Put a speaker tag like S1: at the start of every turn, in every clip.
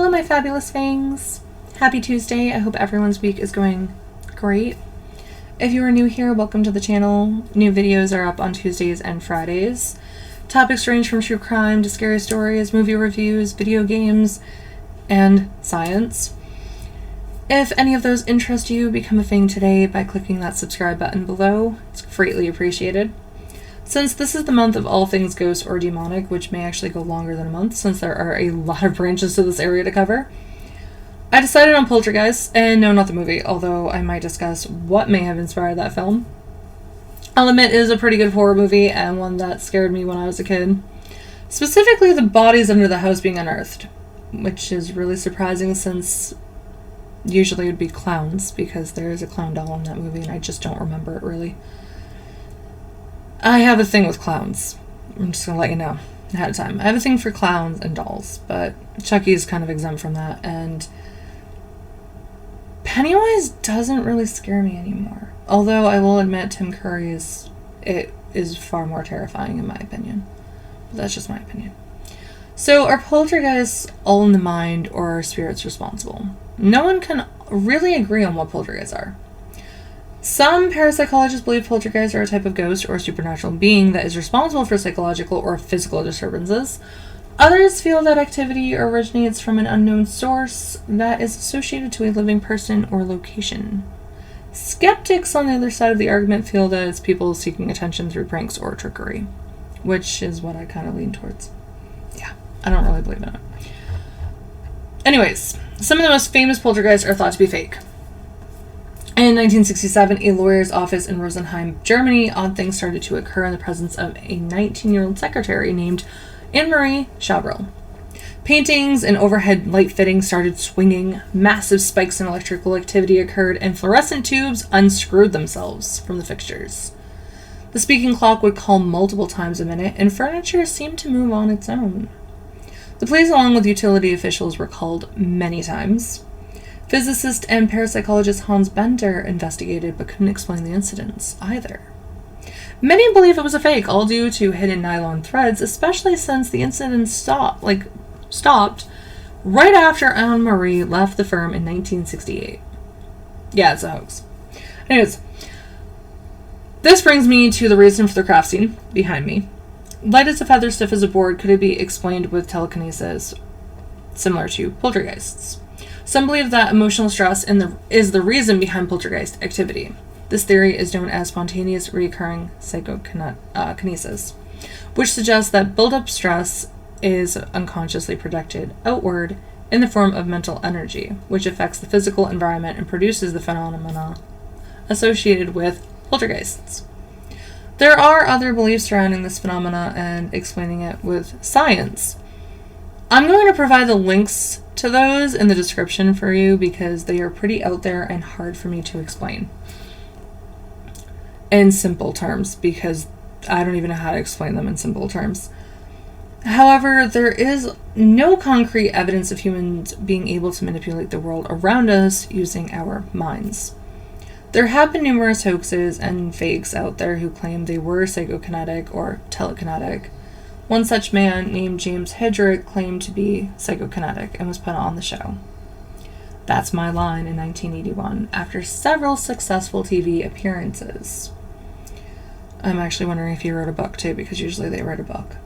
S1: Hello, my fabulous fangs. Happy Tuesday. I hope everyone's week is going great. If you are new here, welcome to the channel. New videos are up on Tuesdays and Fridays. Topics range from true crime to scary stories, movie reviews, video games, and science. If any of those interest you, become a fang today by clicking that subscribe button below. It's greatly appreciated. Since this is the month of all things ghost or demonic, which may actually go longer than a month since there are a lot of branches to this area to cover, I decided on Poltergeists, and no, not the movie, although I might discuss what may have inspired that film. I'll admit it is a pretty good horror movie, and one that scared me when I was a kid. Specifically, the bodies under the house being unearthed, which is really surprising since usually it would be clowns, because there is a clown doll in that movie, and I just don't remember it really. I have a thing with clowns. I'm just going to let you know ahead of time. I have a thing for clowns and dolls, but Chucky is kind of exempt from that, and Pennywise doesn't really scare me anymore. Although I will admit Tim Curry is far more terrifying in my opinion. But that's just my opinion. So are poltergeists all in the mind, or are spirits responsible? No one can really agree on what poltergeists are. Some parapsychologists believe poltergeists are a type of ghost or supernatural being that is responsible for psychological or physical disturbances. Others feel that activity originates from an unknown source that is associated to a living person or location. Skeptics on the other side of the argument feel that it's people seeking attention through pranks or trickery, which is what I kind of lean towards. Yeah, I don't really believe in it. Anyways, some of the most famous poltergeists are thought to be fake. In 1967, a lawyer's office in Rosenheim, Germany, odd things started to occur in the presence of a 19-year-old secretary named Anne-Marie Chabrol. Paintings and overhead light fittings started swinging, massive spikes in electrical activity occurred, and fluorescent tubes unscrewed themselves from the fixtures. The speaking clock would call multiple times a minute, and furniture seemed to move on its own. The police, along with utility officials, were called many times. Physicist and parapsychologist Hans Bender investigated but couldn't explain the incidents either. Many believe it was a fake, all due to hidden nylon threads, especially since the incident stopped right after Anne-Marie left the firm in 1968. Yeah, it's a hoax. Anyways, this brings me to the reason for the craft scene behind me. Light as a feather, stiff as a board, could it be explained with telekinesis, similar to poltergeists? Some believe that emotional stress is the reason behind poltergeist activity. This theory is known as spontaneous recurring psychokinesis, which suggests that build-up stress is unconsciously projected outward in the form of mental energy, which affects the physical environment and produces the phenomena associated with poltergeists. There are other beliefs surrounding this phenomena and explaining it with science. I'm going to provide the links to those in the description for you because they are pretty out there and hard for me to explain in simple terms, because I don't even know how to explain them in simple terms. However, there is no concrete evidence of humans being able to manipulate the world around us using our minds. There have been numerous hoaxes and fakes out there who claim they were psychokinetic or telekinetic. One such man, named James Hedrick, claimed to be psychokinetic and was put on the show. That's My Line in 1981, after several successful TV appearances. I'm actually wondering if he wrote a book too, because usually they write a book.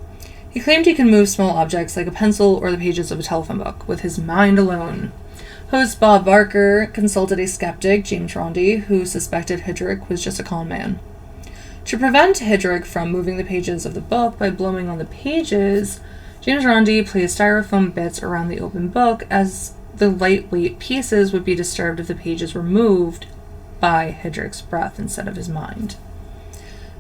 S1: He claimed he could move small objects like a pencil or the pages of a telephone book with his mind alone. Host Bob Barker consulted a skeptic, James Randi, who suspected Hedrick was just a con man. To prevent Hedrick from moving the pages of the book by blowing on the pages, James Randi placed styrofoam bits around the open book, as the lightweight pieces would be disturbed if the pages were moved by Hedrick's breath instead of his mind.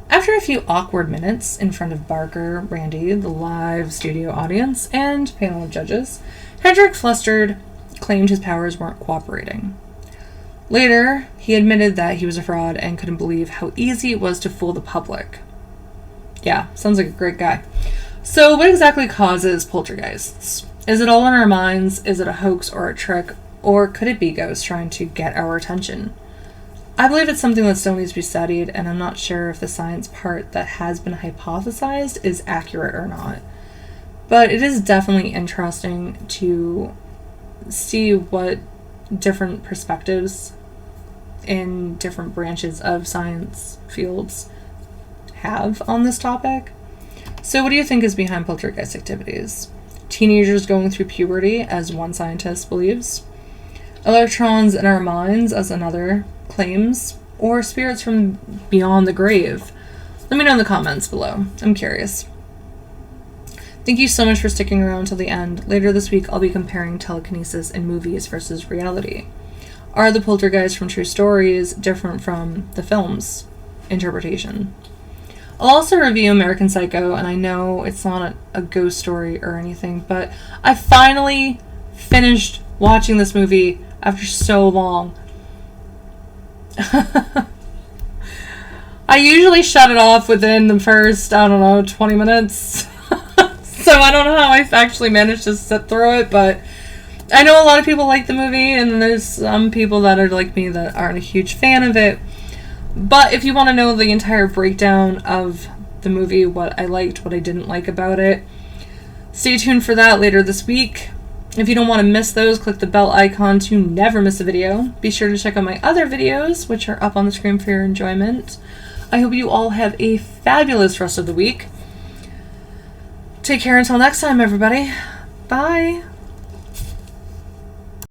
S1: After a few awkward minutes in front of Barker, Randi, the live studio audience, and panel of judges, Hedrick, flustered, claimed his powers weren't cooperating. Later, he admitted that he was a fraud and couldn't believe how easy it was to fool the public. Yeah, sounds like a great guy. So what exactly causes poltergeists? Is it all in our minds? Is it a hoax or a trick? Or could it be ghosts trying to get our attention? I believe it's something that still needs to be studied, and I'm not sure if the science part that has been hypothesized is accurate or not. But it is definitely interesting to see what different perspectives in different branches of science fields have on this topic. So what do you think is behind poltergeist activities? Teenagers going through puberty, as one scientist believes. Electrons in our minds, as another claims. Or spirits from beyond the grave. Let me know in the comments below. I'm curious. Thank you so much for sticking around till the end. Later this week, I'll be comparing telekinesis in movies versus reality. Are the poltergeists from true stories different from the film's interpretation? I'll also review American Psycho, and I know it's not a ghost story or anything, but I finally finished watching this movie after so long. I usually shut it off within the first, 20 minutes. So I don't know how I've actually managed to sit through it, but I know a lot of people like the movie, and there's some people that are like me that aren't a huge fan of it. But if you want to know the entire breakdown of the movie, what I liked, what I didn't like about it, stay tuned for that later this week. If you don't want to miss those, click the bell icon to never miss a video. Be sure to check out my other videos, which are up on the screen for your enjoyment. I hope you all have a fabulous rest of the week. Take care until next time, everybody. Bye.